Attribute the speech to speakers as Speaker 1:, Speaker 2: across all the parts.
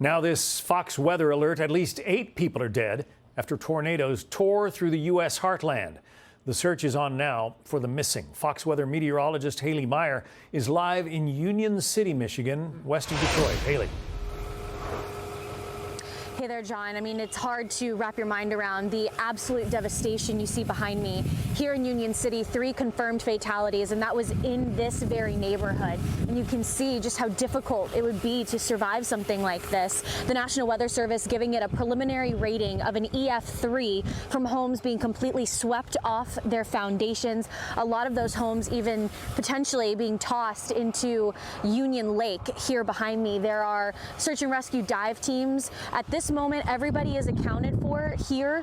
Speaker 1: Now this Fox weather alert, at least 8 people are dead after tornadoes tore through the U.S. heartland. The search is on now for the missing. Fox weather meteorologist Haley Meyer is live in Union City, Michigan, west of Detroit. Haley.
Speaker 2: Hey there, John. I mean, it's hard to wrap your mind around the absolute devastation you see behind me. Here in Union City, 3 confirmed fatalities, and that was in this very neighborhood. And you can see just how difficult it would be to survive something like this. The National Weather Service giving it a preliminary rating of an EF3 from homes being completely swept off their foundations. A lot of those homes even potentially being tossed into Union Lake here behind me. There are search and rescue dive teams. At this moment, everybody is accounted for here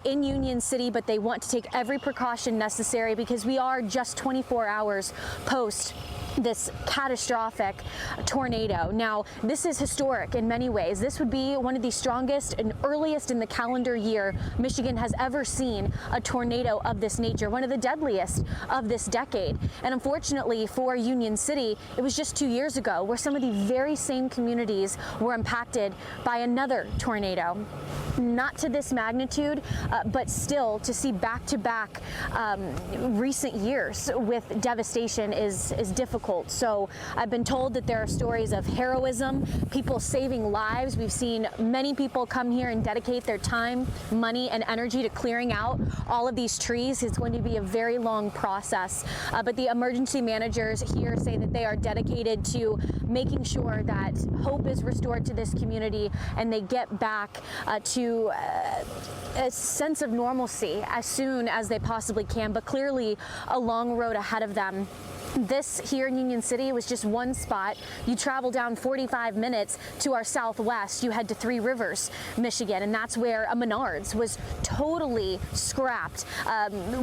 Speaker 2: in Union City, but they want to take every precaution necessary because we are just 24 hours post this catastrophic tornado. Now, this is historic in many ways. This would be one of the strongest and earliest in the calendar year Michigan has ever seen a tornado of this nature, one of the deadliest of this decade. And unfortunately for Union City, it was just 2 years ago where some of the very same communities were impacted by another tornado. Not to this magnitude, but still to see back-to-back recent years with devastation is difficult. So I've been told that there are stories of heroism, people saving lives. We've seen many people come here and dedicate their time, money, and energy to clearing out all of these trees. It's going to be a very long process, but the emergency managers here say that they are dedicated to making sure that hope is restored to this community and they get back to a sense of normalcy as soon as they possibly can, but clearly a long road ahead of them. This here in Union City was just one spot. You travel down 45 minutes to our southwest, you head to Three Rivers, Michigan, and that's where a Menards was totally scrapped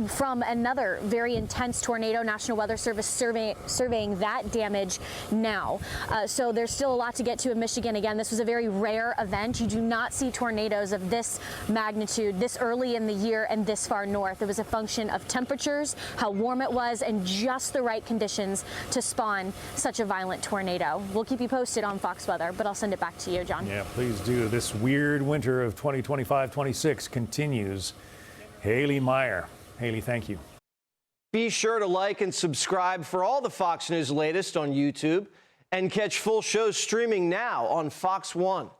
Speaker 2: from another very intense tornado. National Weather Service surveying that damage now. So there's still a lot to get to in Michigan. Again, this was a very rare event. You do not see tornadoes of this magnitude this early in the year and this far north. It was a function of temperatures, how warm it was, and just the right conditions to spawn such a violent tornado. We'll keep you posted on Fox Weather, but I'll send it back to you, John.
Speaker 1: Yeah, please do. This weird winter of 2025-26 continues. Haley Meyer. Haley, thank you.
Speaker 3: Be sure to like and subscribe for all the Fox News latest on YouTube and catch full shows streaming now on Fox One.